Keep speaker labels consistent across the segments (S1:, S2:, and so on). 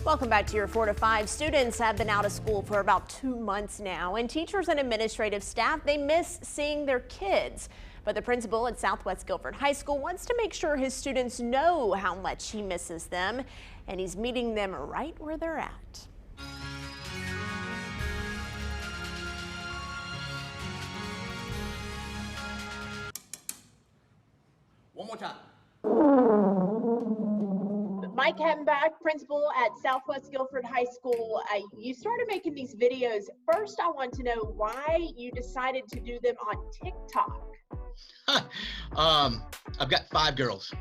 S1: Welcome back to your 4 to 5. Students have been out of school for about 2 months now, and teachers and administrative staff, they miss seeing their kids. But the principal at Southwest Guilford High School wants to make sure his students know how much he misses them, and he's meeting them right where they're at.
S2: One more time.
S3: Mike Hemback, principal at Southwest Guilford High School. You started making these videos. First, I want to know why you decided to do them on TikTok.
S2: I've got 5 girls.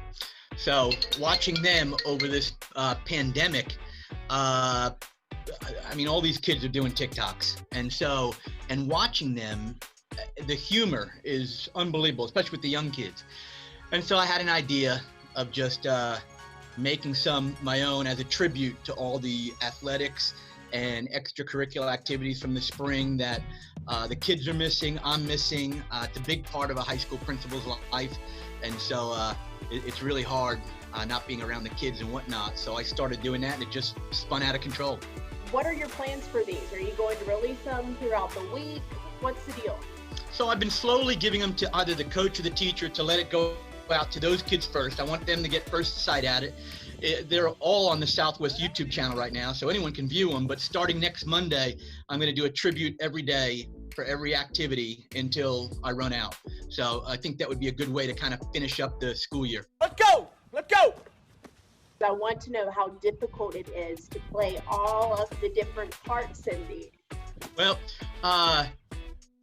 S2: So watching them over this pandemic, I mean, all these kids are doing TikToks. And watching them, the humor is unbelievable, especially with the young kids. And so I had an idea of just making some my own as a tribute to all the athletics and extracurricular activities from the spring that the kids are missing, I'm missing. It's a big part of a high school principal's life, and so it's really hard not being around the kids and whatnot. So I started doing that, and it just spun out of control.
S3: What are your plans for these? Are you going to release them throughout the week? What's the deal?
S2: So I've been slowly giving them to either the coach or the teacher to let it go out to those kids first. I want them to get first sight at it. They're all on the Southwest YouTube channel right now, so anyone can view them. But starting next Monday, I'm going to do a tribute every day for every activity until I run out. So I think that would be a good way to kind of finish up the school year. Let's go! Let's go!
S3: I want to know how difficult it is to play all of the different parts in these.
S2: Well, I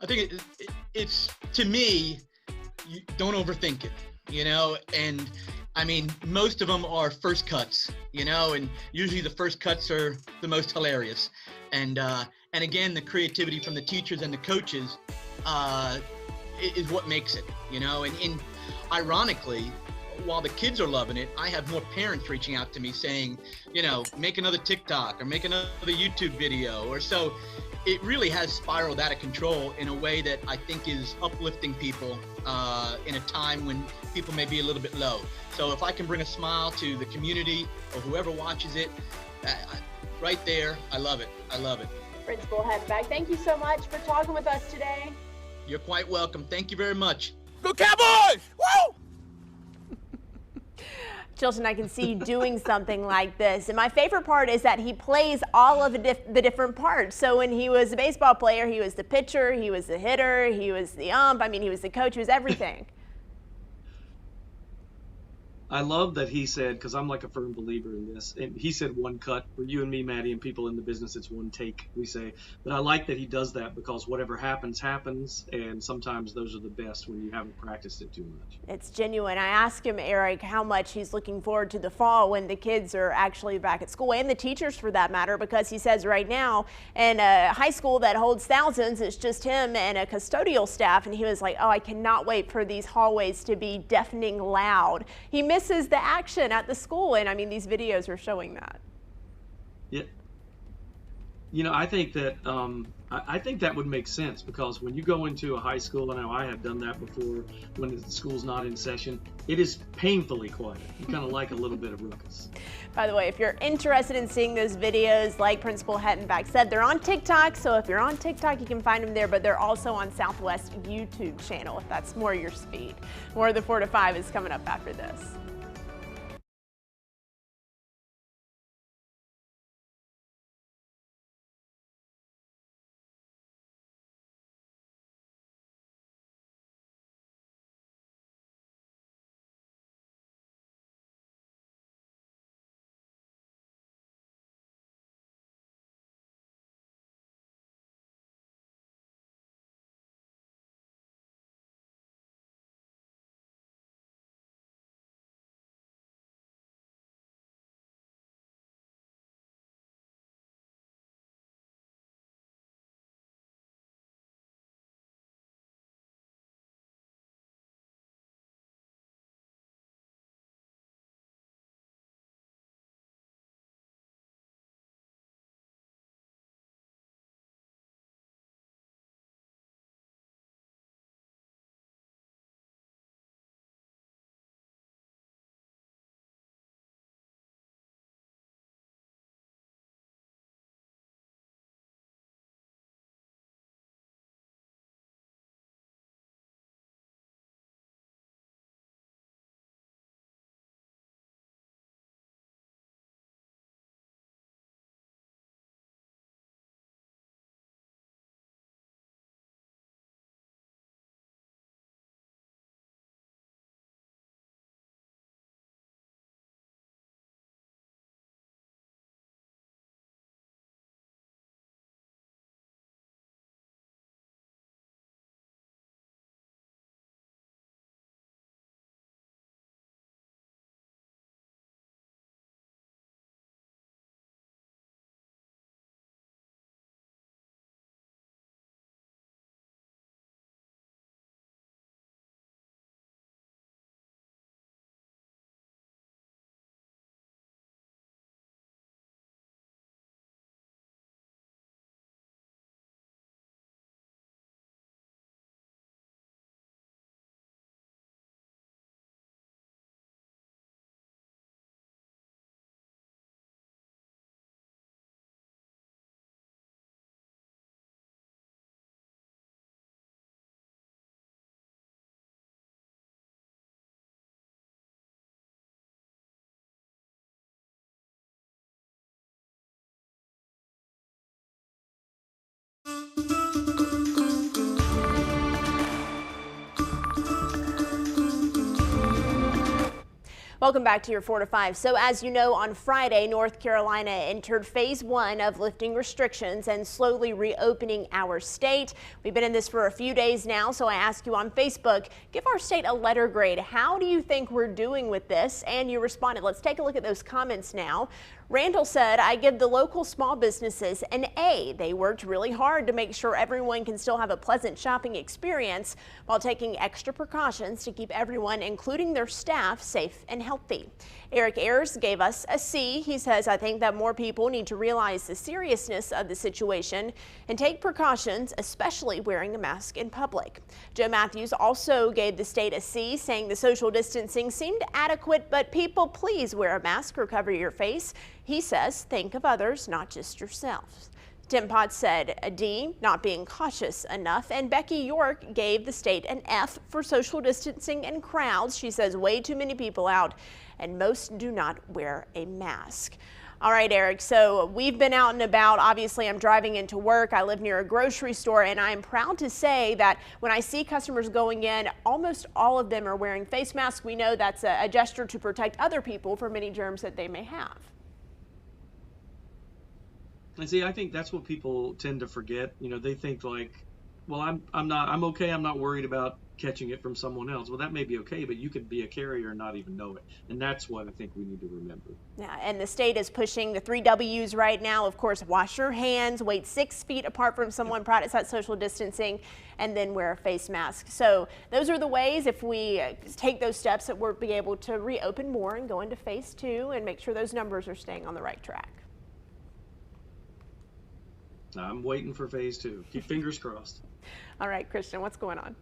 S2: think it's to me, you don't overthink it. And I mean, most of them are first cuts, and usually the first cuts are the most hilarious. And again, the creativity from the teachers and the coaches is what makes it, and ironically, while the kids are loving it, I have more parents reaching out to me saying, make another TikTok or make another YouTube video or so. It really has spiraled out of control in a way that I think is uplifting people in a time when people may be a little bit low. So if I can bring a smile to the community or whoever watches it, right there, I love it. I love it.
S3: Principal Hemback, thank you so much for talking with us today.
S2: You're quite welcome. Thank you very much.
S4: Go Cowboys! Woo!
S1: Chilton, I can see you doing something like this. And my favorite part is that he plays all of the different parts. So when he was a baseball player, he was the pitcher, he was the hitter, he was the ump. I mean, he was the coach, he was everything.
S5: I love that he said, because I'm like a firm believer in this, and he said one cut. For you and me, Maddie, and people in the business, it's one take, we say. But I like that he does that because whatever happens, happens, and sometimes those are the best when you haven't practiced it too much.
S1: It's genuine. I asked him, Eric, how much he's looking forward to the fall when the kids are actually back at school, and the teachers for that matter, because he says right now in a high school that holds thousands, it's just him and a custodial staff, and he was like, oh, I cannot wait for these hallways to be deafening loud. He misses the action at the school, and I mean, these videos are showing that.
S5: Yeah. I think that I think that would make sense, because when you go into a high school, I know I have done that before, when the school's not in session, it is painfully quiet. You kind of like a little bit of ruckus.
S1: By the way, if you're interested in seeing those videos, like Principal Hettenbach said, they're on TikTok. So if you're on TikTok, you can find them there, but they're also on Southwest YouTube channel if that's more your speed. More of the 4 to 5 is coming up after this. Welcome back to your 4 to 5. So as you know, on Friday, North Carolina entered phase 1 of lifting restrictions and slowly reopening our state. We've been in this for a few days now, so I ask you on Facebook, give our state a letter grade. How do you think we're doing with this? And you responded. Let's take a look at those comments now. Randall said, I give the local small businesses an A. They worked really hard to make sure everyone can still have a pleasant shopping experience while taking extra precautions to keep everyone, including their staff, safe and healthy. Eric Ayers gave us a C. He says, I think that more people need to realize the seriousness of the situation and take precautions, especially wearing a mask in public. Joe Matthews also gave the state a C, saying the social distancing seemed adequate, but people please wear a mask or cover your face. He says, think of others, not just yourself. Tim Potts said a D, not being cautious enough, and Becky York gave the state an F for social distancing and crowds. She says way too many people out and most do not wear a mask. All right, Eric, so we've been out and about. Obviously, I'm driving into work. I live near a grocery store, and I'm proud to say that when I see customers going in, almost all of them are wearing face masks. We know that's a gesture to protect other people from any germs that they may have.
S5: And see, I think that's what people tend to forget. You know, they think like, well, I'm okay. I'm not worried about catching it from someone else. Well, that may be okay, but you could be a carrier and not even know it. And that's what I think we need to remember.
S1: Yeah, and the state is pushing the 3 W's right now. Of course, wash your hands, wait 6 feet apart from someone, practice that social distancing, and then wear a face mask. So those are the ways, if we take those steps, that we'll be able to reopen more and go into phase 2 and make sure those numbers are staying on the right track.
S5: I'm waiting for phase 2. Keep fingers crossed.
S1: All right, Christian, what's going on?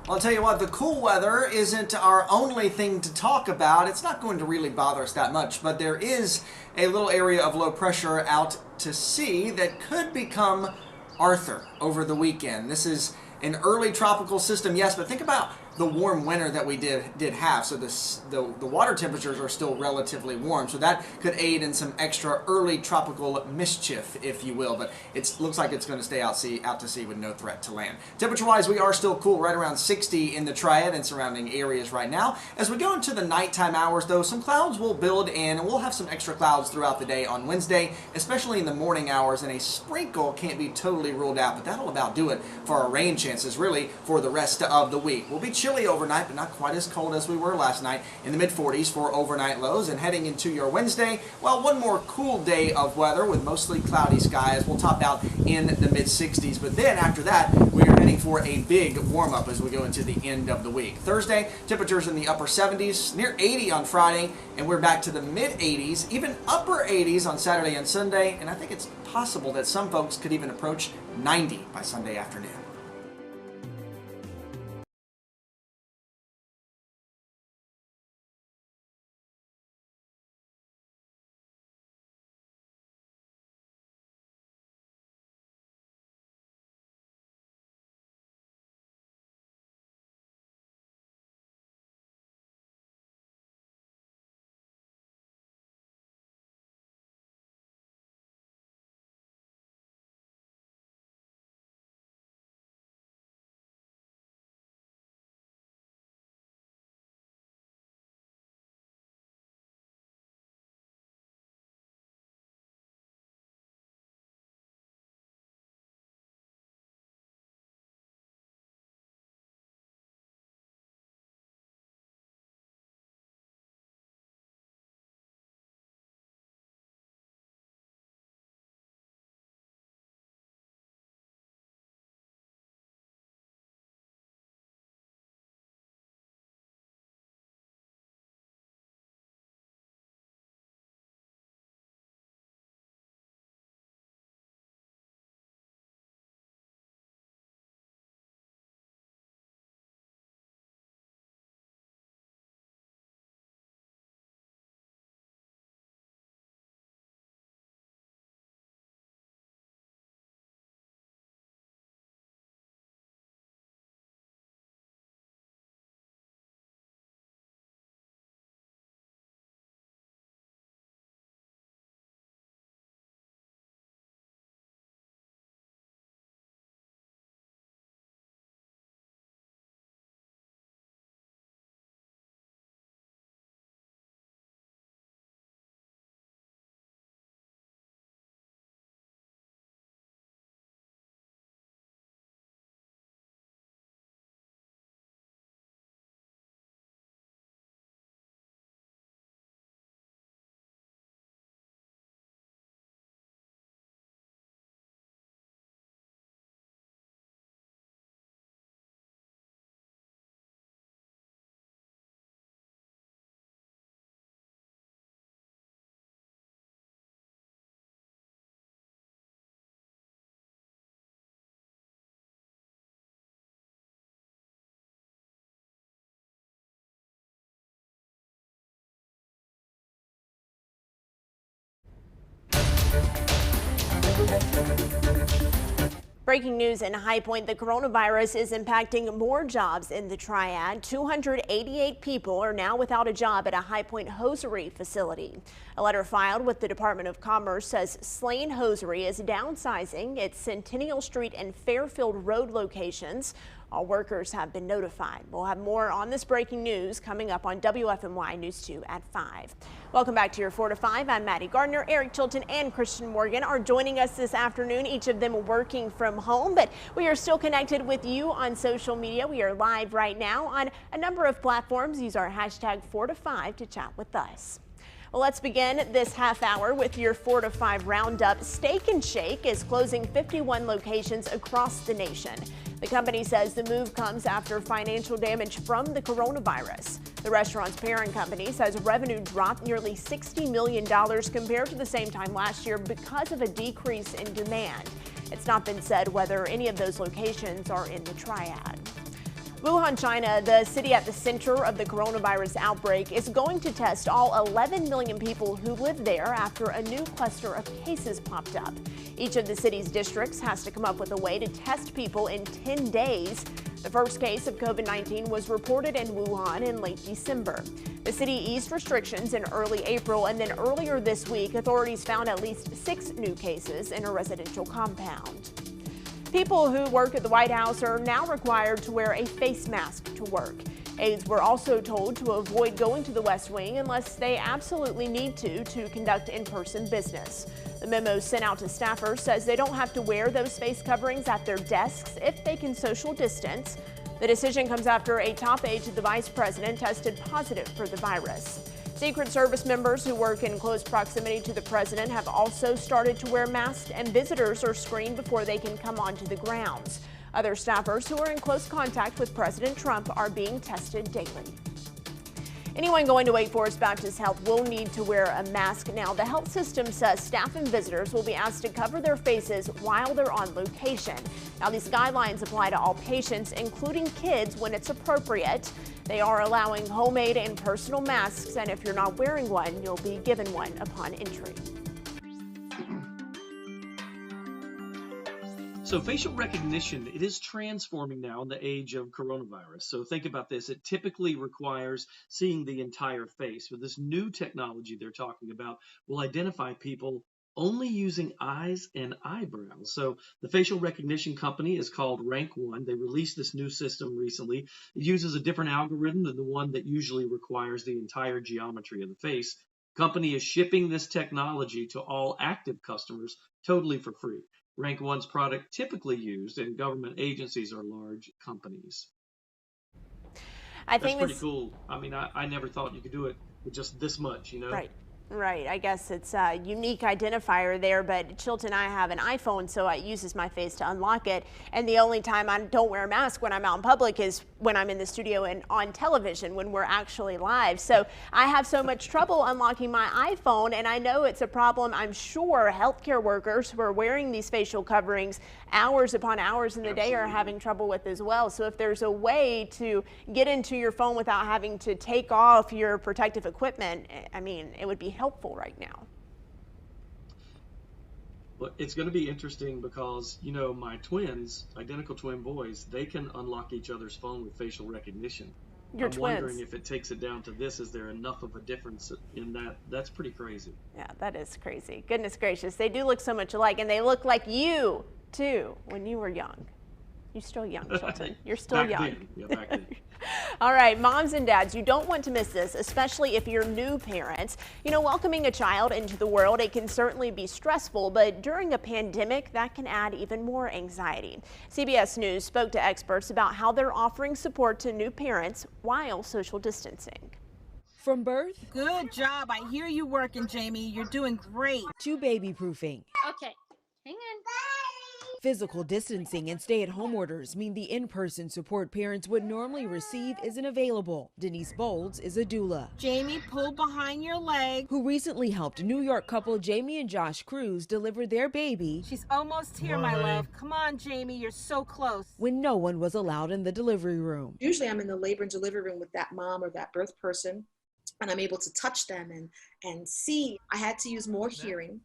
S6: Well, I'll tell you what, the cool weather isn't our only thing to talk about. It's not going to really bother us that much, but there is a little area of low pressure out to sea that could become Arthur over the weekend. This is an early tropical system, yes, but think about the warm winter that we did have. So the water temperatures are still relatively warm, so that could aid in some extra early tropical mischief, if you will. But it looks like it's going to stay out to sea with no threat to land. Temperature-wise, we are still cool, right around 60 in the Triad and surrounding areas right now. As we go into the nighttime hours, though, some clouds will build in, and we'll have some extra clouds throughout the day on Wednesday, especially in the morning hours, and a sprinkle can't be totally ruled out, but that'll about do it for our rain chances, really, for the rest of the week. We'll be chilly overnight, but not quite as cold as we were last night, in the mid-40s for overnight lows. And heading into your Wednesday, well, one more cool day of weather with mostly cloudy skies. We'll top out in the mid-60s, but then after that, we are heading for a big warm-up as we go into the end of the week. Thursday, temperatures in the upper 70s, near 80 on Friday, and we're back to the mid-80s, even upper 80s on Saturday and Sunday, and I think it's possible that some folks could even approach 90 by Sunday afternoon.
S1: Breaking news in High Point, the coronavirus is impacting more jobs in the Triad. 288 people are now without a job at a High Point hosiery facility. A letter filed with the Department of Commerce says Slane Hosiery is downsizing its Centennial Street and Fairfield Road locations. All workers have been notified. We'll have more on this breaking news coming up on WFMY News 2 at 5. Welcome back to your 4 to 5. I'm Maddie Gardner. Eric Chilton and Christian Morgan are joining us this afternoon, each of them working from home, but we are still connected with you on social media. We are live right now on a number of platforms. Use our hashtag 4 to 5 to chat with us. Well, let's begin this half hour with your 4 to 5 roundup. Steak and Shake is closing 51 locations across the nation. The company says the move comes after financial damage from the coronavirus. The restaurant's parent company says revenue dropped nearly $60 million compared to the same time last year because of a decrease in demand. It's not been said whether any of those locations are in the Triad. Wuhan, China, the city at the center of the coronavirus outbreak, is going to test all 11 million people who live there after a new cluster of cases popped up. Each of the city's districts has to come up with a way to test people in 10 days. The first case of COVID-19 was reported in Wuhan in late December. The city eased restrictions in early April, and then earlier this week, authorities found at least 6 new cases in a residential compound. People who work at the White House are now required to wear a face mask to work. Aides were also told to avoid going to the West Wing unless they absolutely need to conduct in-person business. The memo sent out to staffers says they don't have to wear those face coverings at their desks if they can social distance. The decision comes after a top aide to the vice president tested positive for the virus. Secret Service members who work in close proximity to the president have also started to wear masks, and visitors are screened before they can come onto the grounds. Other staffers who are in close contact with President Trump are being tested daily. Anyone going to Wake Forest Baptist Health will need to wear a mask now. The health system says staff and visitors will be asked to cover their faces while they're on location. Now, these guidelines apply to all patients, including kids, when it's appropriate. They are allowing homemade and personal masks, and if you're not wearing one, you'll be given one upon entry.
S5: So facial recognition, it is transforming now in the age of coronavirus. So think about this. It typically requires seeing the entire face. With this new technology they're talking about, will identify people only using eyes and eyebrows. So the facial recognition company is called Rank One. They released this new system recently. It uses a different algorithm than the one that usually requires the entire geometry of the face. Company is shipping this technology to all active customers totally for free. Rank One's product typically used in government agencies or large companies. That's pretty cool. I mean, I never thought you could do it with just this much, you know?
S1: Right. I guess it's a unique identifier there, but Chilton and I have an iPhone, so it uses my face to unlock it. And the only time I don't wear a mask when I'm out in public is when I'm in the studio and on television when we're actually live. So I have so much trouble unlocking my iPhone, and I know it's a problem. I'm sure healthcare workers who are wearing these facial coverings hours upon hours in the day are having trouble with as well. So if there's a way to get into your phone without having to take off your protective equipment, I mean, it would be helpful right now.
S5: Well, it's going to be interesting because, you know, my twins, identical twin boys, they can unlock each other's phone with facial recognition.
S1: Your twins.
S5: I'm wondering if it takes it down to this, is there enough of a difference in that? That's pretty crazy.
S1: Yeah, that is crazy. Goodness gracious. They do look so much alike, and they look like you, too, when you were young. You're still young, Chilton. You're still
S5: back
S1: young.
S5: Then. Yeah, back then.
S1: All right, moms and dads, you don't want to miss this, especially if you're new parents. You know, welcoming a child into the world, it can certainly be stressful, but during a pandemic, that can add even more anxiety. CBS News spoke to experts about how they're offering support to new parents while social distancing.
S7: From birth?
S8: Good job. I hear you working, Jamie. You're doing great.
S7: To baby proofing.
S9: Okay, hang on.
S7: Physical distancing and stay-at-home orders mean the in-person support parents would normally receive isn't available. Denise Bolds is a doula.
S8: Jamie, pull behind your leg.
S7: Who recently helped New York couple Jamie and Josh Cruz deliver their baby.
S8: She's almost here, my love. Come on, Jamie, you're so close.
S7: When no one was allowed in the delivery room.
S10: Usually I'm in the labor and delivery room with that mom or that birth person, and I'm able to touch them and see. I had to use more hearing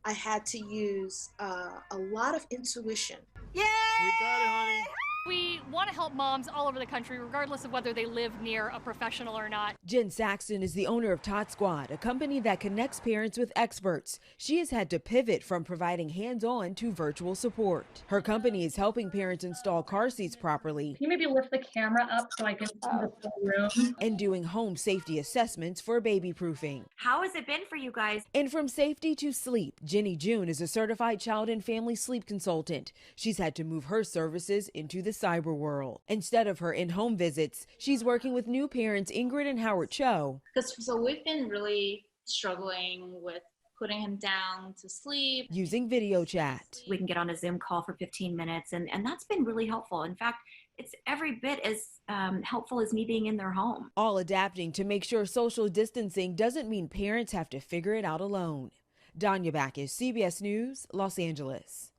S10: I had to use a lot of intuition.
S8: Yay!
S4: We got it, honey.
S9: We want to help moms all over the country, regardless of whether they live near a professional or not.
S7: Jen Saxton is the owner of Tot Squad, a company that connects parents with experts. She has had to pivot from providing hands-on to virtual support. Her company is helping parents install car seats properly.
S9: Can you maybe lift the camera up so I can see the full room?
S7: And doing home safety assessments for baby proofing.
S11: How has it been for you guys?
S7: And from safety to sleep, Jenny June is a certified child and family sleep consultant. She's had to move her services into the cyber world. Instead of her in-home visits, she's working with new parents Ingrid and Howard Cho.
S12: So we've been really struggling with putting him down to sleep.
S7: Using video chat.
S11: We can get on a Zoom call for 15 minutes, and that's been really helpful. In fact, it's every bit as helpful as me being in their home.
S7: All adapting to make sure social distancing doesn't mean parents have to figure it out alone. Danya Backus, CBS News, Los Angeles.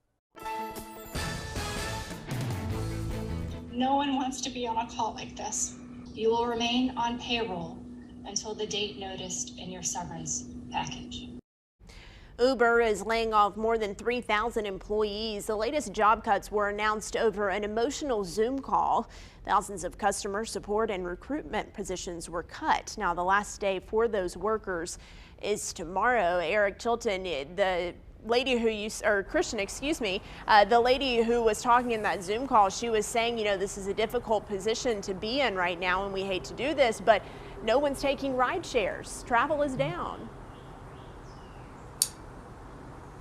S13: No one wants to be on a call like this. You will remain on payroll until the date noticed in your severance package.
S1: Uber is laying off more than 3,000 employees. The latest job cuts were announced over an emotional Zoom call. Thousands of customer support and recruitment positions were cut. Now, the last day for those workers is tomorrow. Eric Chilton, the lady who Christian, excuse me, the lady who was talking in that Zoom call, she was saying, you know, this is a difficult position to be in right now, and we hate to do this, but no one's taking ride shares. Travel is down.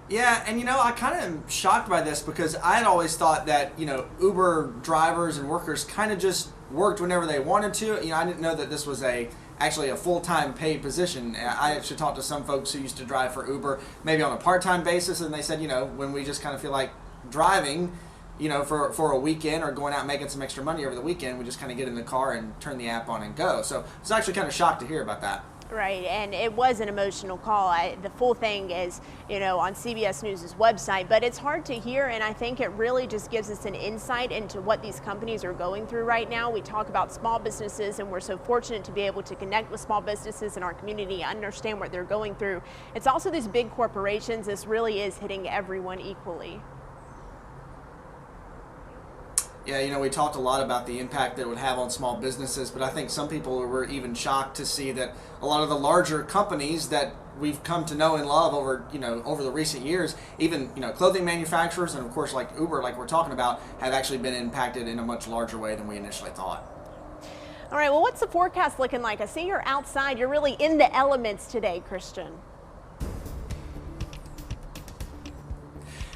S6: Yeah, and you know, I kind of am shocked by this because I had always thought that, you know, Uber drivers and workers kind of just worked whenever they wanted to. You know, I didn't know that this was actually a full-time paid position. I actually talked to some folks who used to drive for Uber, maybe on a part-time basis, and they said, you know, when we just kind of feel like driving, you know, for a weekend or going out and making some extra money over the weekend, we just kind of get in the car and turn the app on and go. So I was actually kind of shocked to hear about that.
S1: Right, and it was an emotional call. The full thing is, you know, on CBS News' website, but it's hard to hear, and I think it really just gives us an insight into what these companies are going through right now. We talk about small businesses, and we're so fortunate to be able to connect with small businesses in our community, understand what they're going through. It's also these big corporations. This really is hitting everyone equally.
S6: Yeah, you know, we talked a lot about the impact that it would have on small businesses, but I think some people were even shocked to see that a lot of the larger companies that we've come to know and love over the recent years, even, you know, clothing manufacturers and of course like Uber, like we're talking about, have actually been impacted in a much larger way than we initially thought.
S1: All right, well, what's the forecast looking like? I see you're outside. You're really in the elements today, Christian.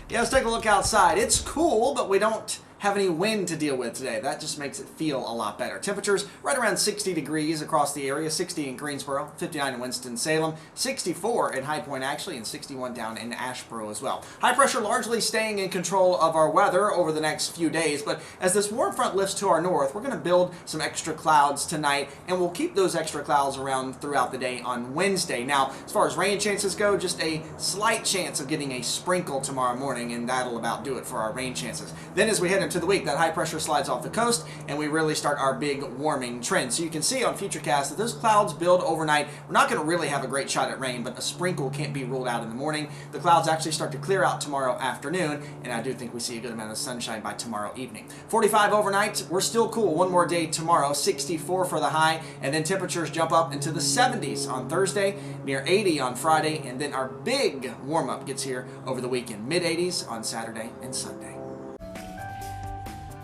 S6: Yeah, let's take a look outside. It's cool, but we don't have any wind to deal with today. That just makes it feel a lot better. Temperatures right around 60 degrees across the area, 60 in Greensboro, 59 in Winston-Salem, 64 in High Point actually, and 61 down in Asheboro as well. High pressure largely staying in control of our weather over the next few days, but as this warm front lifts to our north, we're going to build some extra clouds tonight, and we'll keep those extra clouds around throughout the day on Wednesday. Now, as far as rain chances go, just a slight chance of getting a sprinkle tomorrow morning, and that'll about do it for our rain chances. Then as we head into the week, that high pressure slides off the coast and we really start our big warming trend. So you can see on Futurecast that those clouds build overnight. We're not going to really have a great shot at rain, but a sprinkle can't be ruled out in the morning. The clouds actually start to clear out tomorrow afternoon, and I do think we see a good amount of sunshine by tomorrow evening. 45 overnight. We're still cool. One more day tomorrow, 64 for the high, and then temperatures jump up into the 70s on Thursday, near 80 on Friday, and then our big warm-up gets here over the weekend, mid-80s on Saturday and Sunday.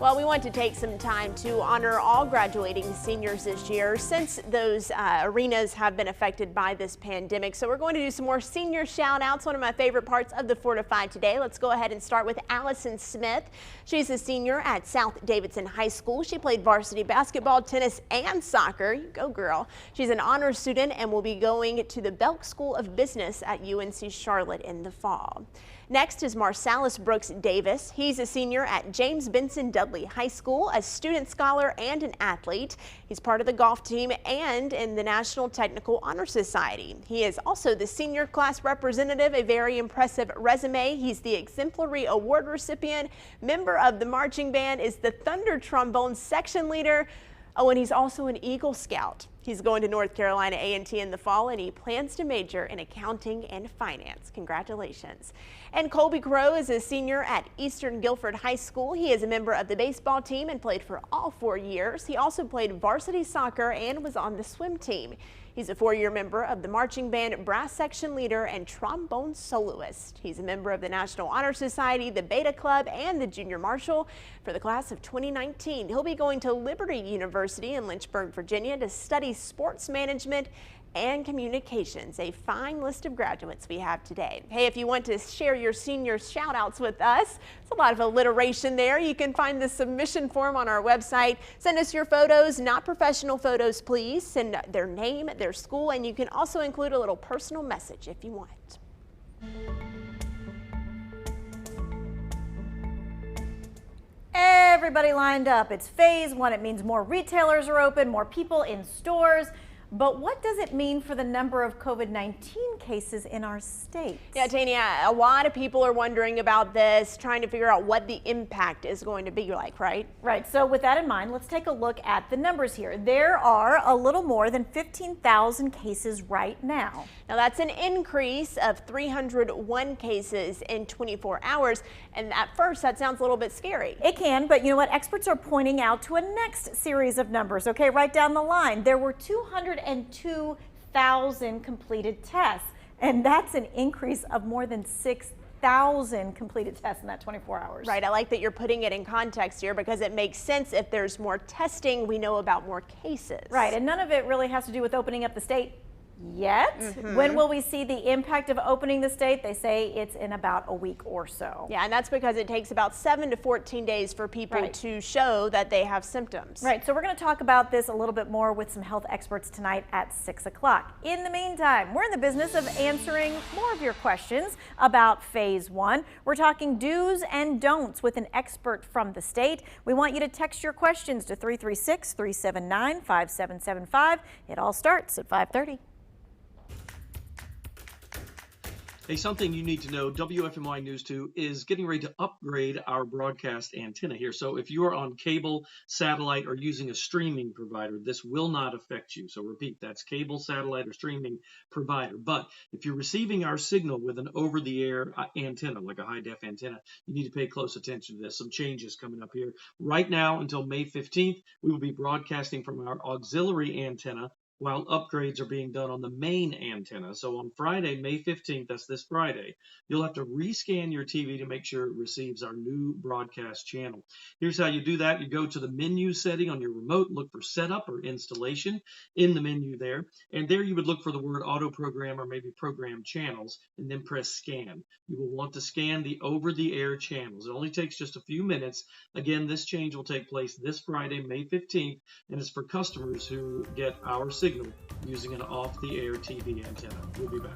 S1: Well, we want to take some time to honor all graduating seniors this year since those arenas have been affected by this pandemic. So we're going to do some more senior shout outs. One of my favorite parts of the 4 to 5 today. Let's go ahead and start with Allison Smith. She's a senior at South Davidson High School. She played varsity basketball, tennis, and soccer. You go, girl. She's an honors student and will be going to the Belk School of Business at UNC Charlotte in the fall. Next is Marsalis Brooks Davis. He's a senior at James Benson Dudley High School, a student scholar and an athlete. He's part of the golf team and in the National Technical Honor Society. He is also the senior class representative, a very impressive resume. He's the exemplary award recipient, member of the marching band, is the Thunder Trombone section leader. Oh, and he's also an Eagle Scout. He's going to North Carolina A&T in the fall, and he plans to major in accounting and finance. Congratulations. And Colby Crow is a senior at Eastern Guilford High School. He is a member of the baseball team and played for all 4 years. He also played varsity soccer and was on the swim team. He's a 4-year member of the marching band, brass section leader, and trombone soloist. He's a member of the National Honor Society, the Beta Club, and the Junior Marshal for the class of 2019. He'll be going to Liberty University in Lynchburg, Virginia to study sports management and communications. A fine list of graduates we have today. Hey, if you want to share your senior shout outs with us, it's a lot of alliteration there. You can find the submission form on our website. Send us your photos, not professional photos, please. Send their name, their school, and you can also include a little personal message if you want.
S14: Everybody lined up. It's phase one. It means more retailers are open, more people in stores. But what does it mean for the number of COVID-19 cases in our state?
S1: Yeah, Tania, a lot of people are wondering about this, trying to figure out what the impact is going to be like, right?
S14: Right. So with that in mind, let's take a look at the numbers here. There are a little more than 15,000 cases right now.
S1: Now that's an increase of 301 cases in 24 hours. And at first that sounds a little bit scary.
S14: It can, but you know what? Experts are pointing out to a next series of numbers. Okay, right down the line. There were 202,000 completed tests, and that's an increase of more than 6,000 completed tests in that 24 hours.
S1: Right, I like that you're putting it in context here because it makes sense. If there's more testing, we know about more cases.
S14: Right, and none of it really has to do with opening up the state yet. When will we see the impact of opening the state? They say it's in about a week or so.
S1: Yeah, and that's because it takes about 7 to 14 days for people to show that they have symptoms.
S14: Right, so we're going to talk about this a little bit more with some health experts tonight at 6 o'clock. In the meantime, we're in the business of answering more of your questions about phase one. We're talking do's and don'ts with an expert from the state. We want you to text your questions to 336-379-5775. It all starts at 5:30.
S5: Hey, something you need to know, WFMY News 2 is getting ready to upgrade our broadcast antenna here. So if you are on cable, satellite, or using a streaming provider, this will not affect you. So repeat, that's cable, satellite, or streaming provider. But if you're receiving our signal with an over-the-air antenna, like a high-def antenna, you need to pay close attention to this. Some changes coming up here. Right now, until May 15th, we will be broadcasting from our auxiliary antenna, while upgrades are being done on the main antenna. So on Friday, May 15th, that's this Friday, you'll have to rescan your TV to make sure it receives our new broadcast channel. Here's how you do that. You go to the menu setting on your remote, look for setup or installation in the menu there, and there you would look for the word auto program or maybe program channels, and then press scan. You will want to scan the over-the-air channels. It only takes just a few minutes. Again, this change will take place this Friday, May 15th, and it's for customers who get our signal using an off-the-air TV antenna. We'll be back.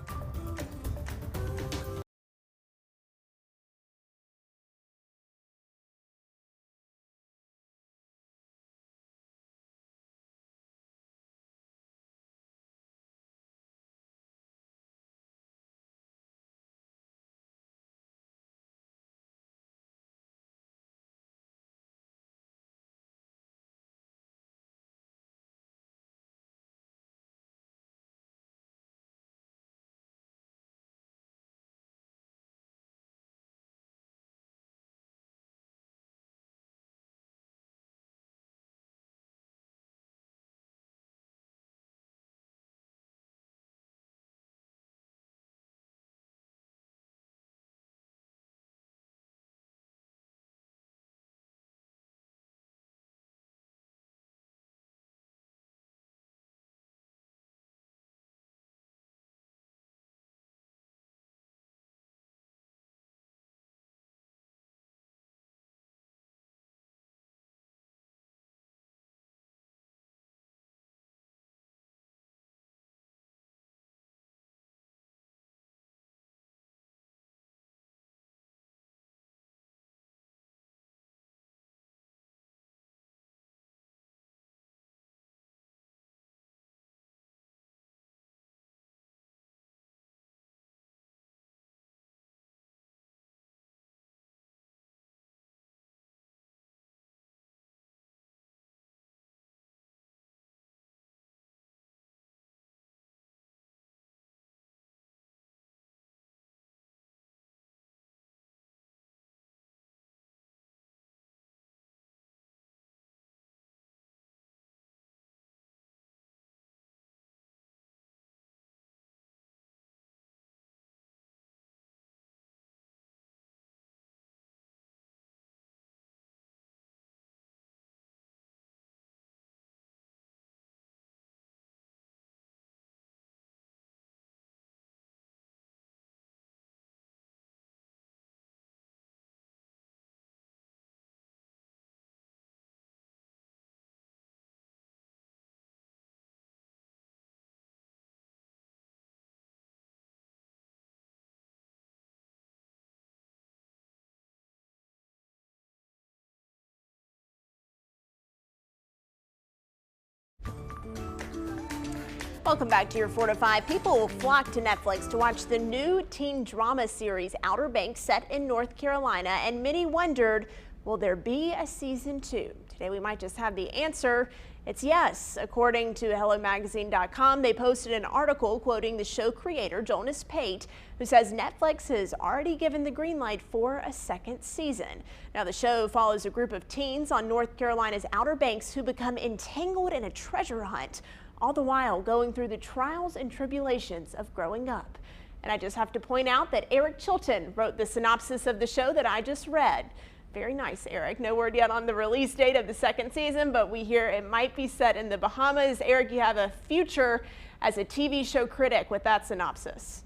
S1: Welcome back to your 4 to 5. People will flock to Netflix to watch the new teen drama series Outer Banks set in North Carolina, and many wondered, will there be a season 2? Today we might just have the answer. It's yes. According to HelloMagazine.com, they posted an article quoting the show creator Jonas Pate, who says Netflix has already given the green light for a second season. Now, the show follows a group of teens on North Carolina's Outer Banks who become entangled in a treasure hunt, all the while going through the trials and tribulations of growing up. And I just have to point out that Eric Chilton wrote the synopsis of the show that I just read. Very nice, Eric. No word yet on the release date of the second season, but we hear it might be set in the Bahamas. Eric, you have a future as a TV show critic with that synopsis.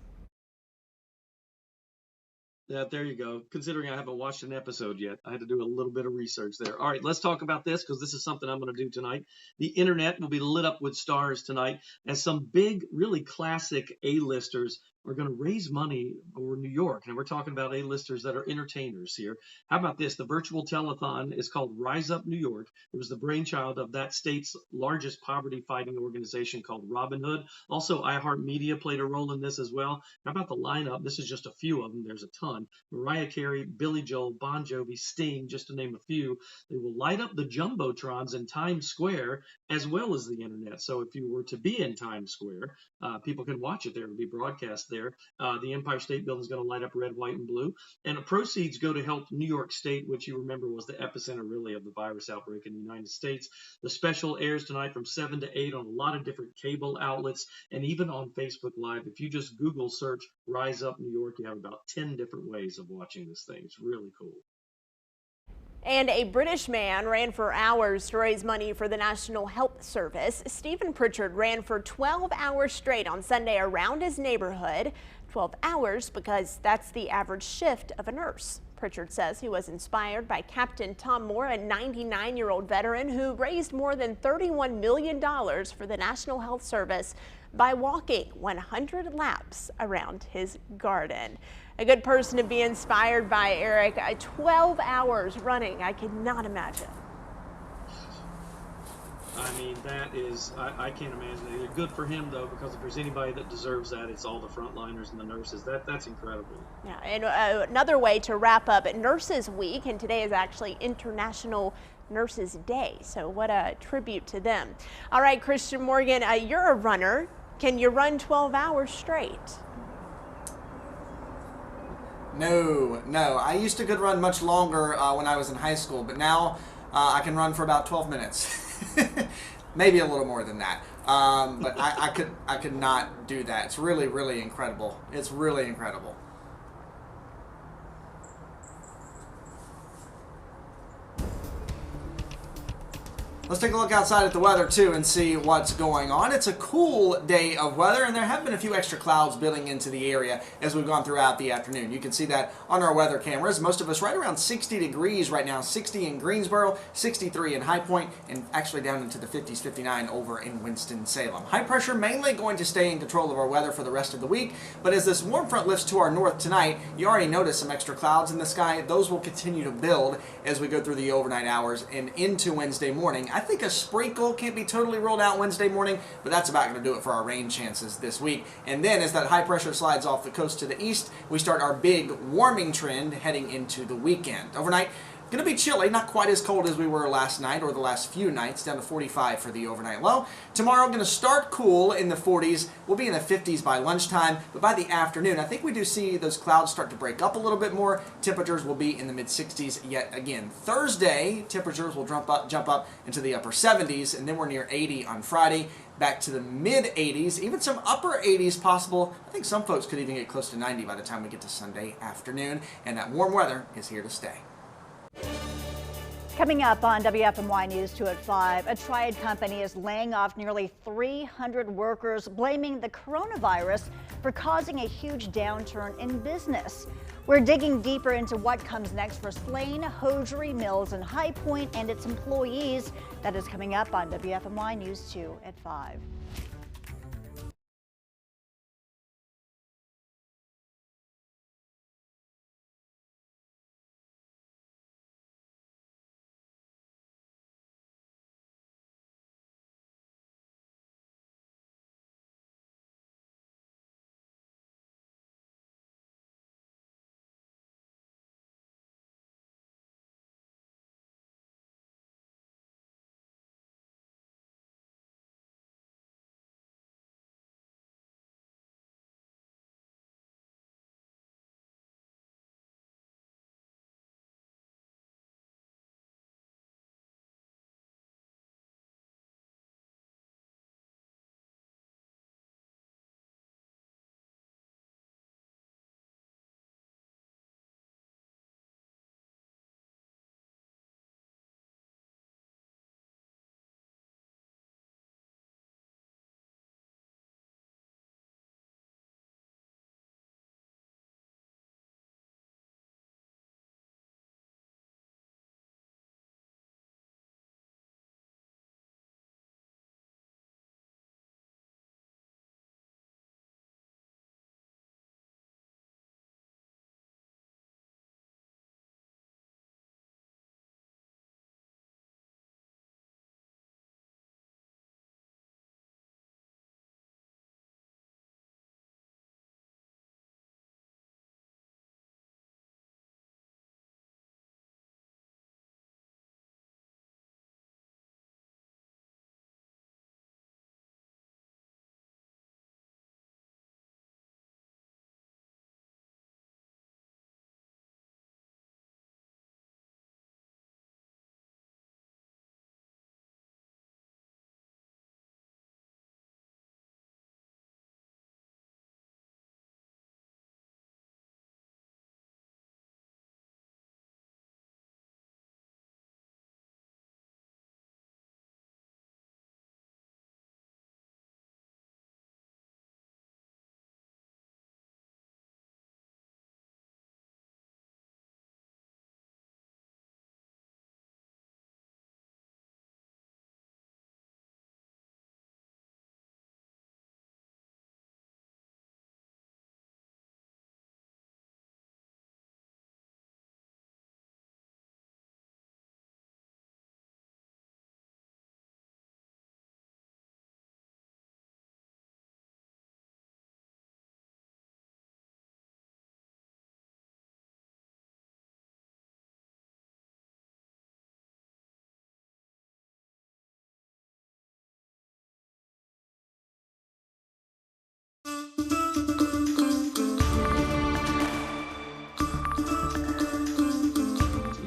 S5: Yeah, there you go. Considering I haven't watched an episode yet, I had to do a little bit of research there. All right, let's talk about this because this is something I'm going to do tonight. The internet will be lit up with stars tonight as some big, really classic A-listers are going to raise money over New York. And we're talking about A-listers that are entertainers here. How about this? The virtual telethon is called Rise Up New York. It was the brainchild of that state's largest poverty-fighting organization called Robin Hood. Also, iHeartMedia played a role in this as well. How about the lineup? This is just a few of them. There's a ton. Mariah Carey, Billy Joel, Bon Jovi, Sting, just to name a few. They will light up the jumbotrons in Times Square as well as the internet. So if you were to be in Times Square, people can watch it there. It'll be broadcast there. The Empire State Building is going to light up red, white, and blue. And the proceeds go to help New York State, which you remember was the epicenter really of the virus outbreak in the United States. The special airs tonight from 7 to 8 on a lot of different cable outlets and even on Facebook Live. If you just Google search Rise Up New York, you have about 10 different ways of watching this thing. It's really cool.
S1: And a British man ran for hours to raise money for the National Health Service. Stephen Pritchard ran for 12 hours straight on Sunday around his neighborhood. 12 hours because that's the average shift of a nurse. Pritchard says he was inspired by Captain Tom Moore, a 99-year-old veteran who raised more than $31 million for the National Health Service by walking 100 laps around his garden. A good person to be inspired by, Eric. 12 hours running, I could not imagine.
S5: I mean, that is, I can't imagine it. Good for him, though, because if there's anybody that deserves that, it's all the frontliners and the nurses. That's incredible.
S1: Yeah, and another way to wrap up Nurses Week, and today is actually International Nurses Day, so what a tribute to them. All right, Christian Morgan, you're a runner. Can you run 12 hours straight?
S6: No. I used to could run much longer when I was in high school, but now I can run for about 12 minutes. Maybe a little more than that. But I could not do that. It's really, really incredible. It's really incredible. Let's take a look outside at the weather, too, and see what's going on. It's a cool day of weather, and there have been a few extra clouds building into the area as we've gone throughout the afternoon. You can see that on our weather cameras. Most of us right around 60 degrees right now, 60 in Greensboro, 63 in High Point, and actually down into the 50s, 59 over in Winston-Salem. High pressure mainly going to stay in control of our weather for the rest of the week, but as this warm front lifts to our north tonight, you already notice some extra clouds in the sky. Those will continue to build as we go through the overnight hours and into Wednesday morning. I think a sprinkle can't be totally ruled out Wednesday morning, but that's about going to do it for our rain chances this week. And then as that high pressure slides off the coast to the east, we start our big warming trend heading into the weekend. Overnight, going to be chilly, not quite as cold as we were last night or the last few nights, down to 45 for the overnight low. Tomorrow, going to start cool in the 40s. We'll be in the 50s by lunchtime, but by the afternoon, I think we do see those clouds start to break up a little bit more. Temperatures will be in the mid-60s yet again. Thursday, temperatures will jump up into the upper 70s, and then we're near 80 on Friday. Back to the mid-80s, even some upper 80s possible. I think some folks could even get close to 90 by the time we get to Sunday afternoon, and that warm weather is here to stay.
S14: Coming up on WFMY News 2 at 5, a Triad company is laying off nearly 300 workers, blaming the coronavirus for causing a huge downturn in business. We're digging deeper into what comes next for Slane Hosiery Mills in High Point and its employees. That is coming up on WFMY News 2 at 5.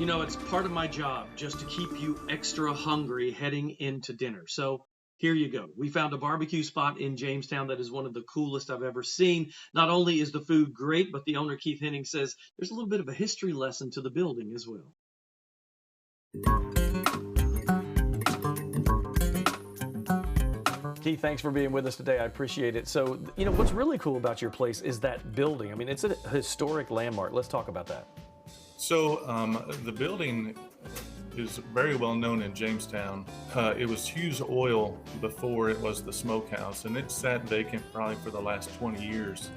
S5: You know, it's part of my job just to keep you extra hungry heading into dinner. So here you go. We found a barbecue spot in Jamestown that is one of the coolest I've ever seen. Not only is the food great, but the owner, Keith Henning, says there's a little bit of a history lesson to the building as well.
S15: Keith, thanks for being with us today. I appreciate it. So, you know, what's really cool about your place is that building. I mean, it's a historic landmark. Let's talk about that.
S16: So the building is very well known in Jamestown. It was Hughes Oil before it was the smokehouse, and it sat vacant probably for the last 20 years.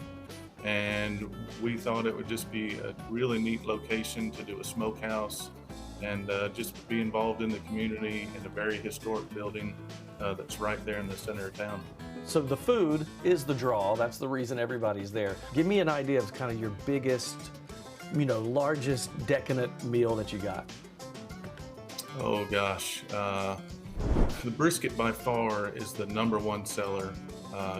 S16: And we thought it would just be a really neat location to do a smokehouse and just be involved in the community in a very historic building that's right there in the center of town.
S15: So the food is the draw. That's the reason everybody's there. Give me an idea of kind of your biggest, you know, largest decadent meal that you got.
S16: Oh gosh, the brisket by far is the #1 seller.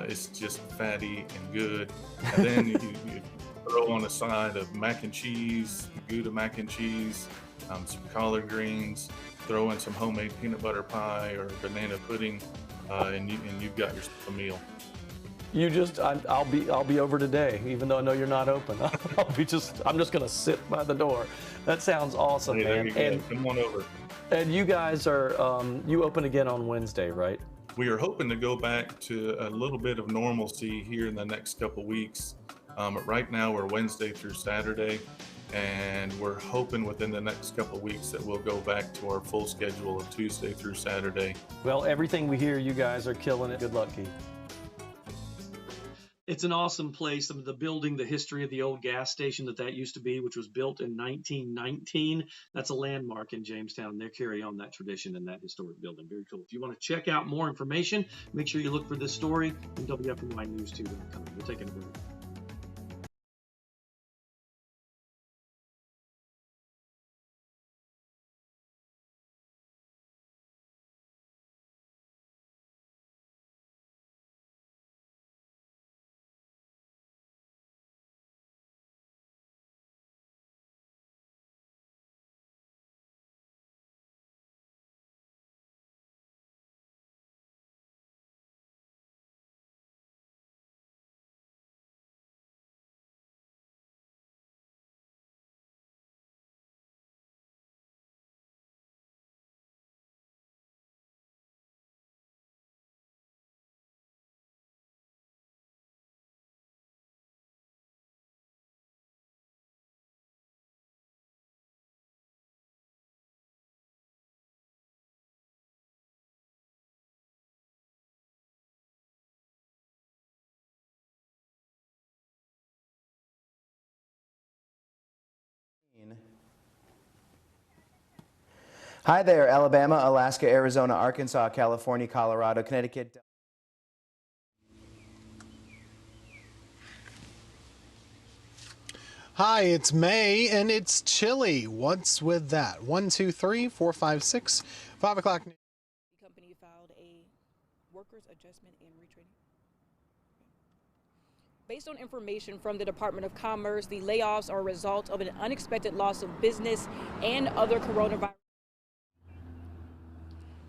S16: It's just fatty and good. And then you throw on a side of mac and cheese, Gouda mac and cheese, some collard greens, throw in some homemade peanut butter pie or banana pudding, and you've got yourself a meal.
S15: You just, I'll be over today, even though I know you're not open. I'm just gonna sit by the door. That sounds awesome,
S16: Hey,
S15: man.
S16: there you go. Come on over.
S15: And you guys are, you open again on Wednesday, right?
S16: We are hoping to go back to a little bit of normalcy here in the next couple weeks. Right now we're Wednesday through Saturday, and we're hoping within the next couple weeks that we'll go back to our full schedule of Tuesday through Saturday.
S15: Well, everything we hear, you guys are killing it. Good luck, Keith.
S5: It's an awesome place. The building, the history of the old gas station that used to be, which was built in 1919. That's a landmark in Jamestown. They carry on that tradition in that historic building. Very cool. If you want to check out more information, make sure you look for this story in WFNYnews2.com. We're taking a break.
S17: Hi there, Alabama, Alaska, Arizona, Arkansas, California, Colorado, Connecticut.
S18: Hi, it's May, and it's chilly. What's with that? 1, 2, 3, 4, 5, 6, 5 o'clock.
S19: The company filed a workers' adjustment and retraining. Based on information from the Department of Commerce, the layoffs are a result of an unexpected loss of business and other coronavirus.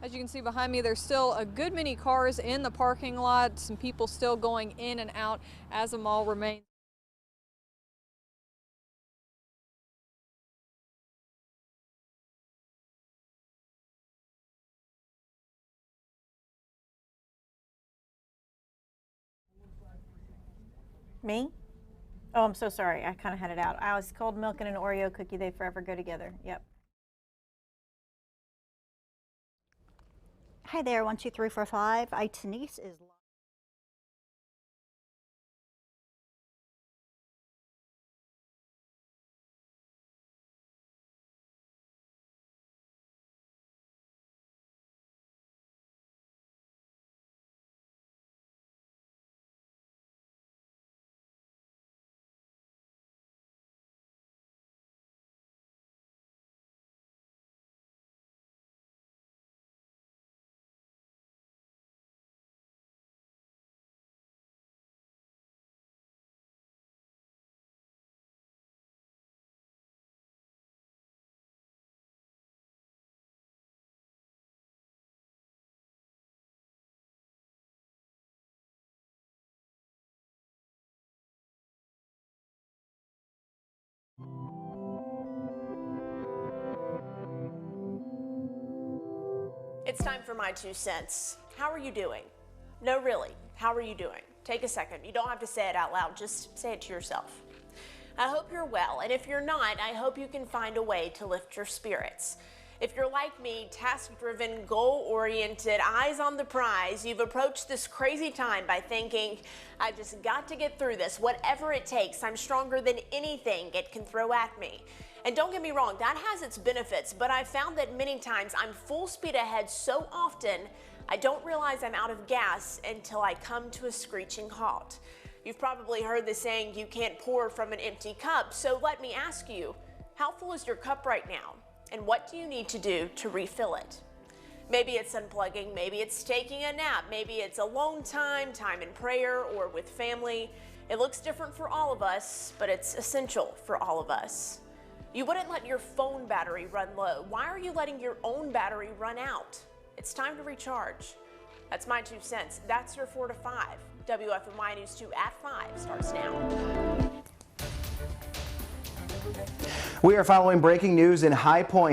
S20: As you can see behind me, there's still a good many cars in the parking lot, some people still going in and out as the mall remains.
S14: Me? Oh, I'm so sorry. I kind of had it out. I was cold milk and an Oreo cookie. They forever go together. Yep.
S21: Hi there, 1, 2, 3, 4, 5. Denise is
S1: It's time for my 2 cents. How are you doing? No, really, how are you doing? Take a second. You don't have to say it out loud. Just say it to yourself. I hope you're well, and if you're not, I hope you can find a way to lift your spirits. If you're like me, task-driven, goal-oriented, eyes on the prize, you've approached this crazy time by thinking, I just got to get through this, whatever it takes. I'm stronger than anything it can throw at me. And don't get me wrong, that has its benefits, but I've found that many times I'm full speed ahead so often, I don't realize I'm out of gas until I come to a screeching halt. You've probably heard the saying, you can't pour from an empty cup, so let me ask you, how full is your cup right now? And what do you need to do to refill it? Maybe it's unplugging, maybe it's taking a nap, maybe it's alone time, time in prayer, or with family. It looks different for all of us, but it's essential for all of us. You wouldn't let your phone battery run low. Why are you letting your own battery run out? It's time to recharge. That's my 2 cents. That's your 4 to 5. WFMY News 2 at 5 starts now.
S17: We are following breaking news in High Point.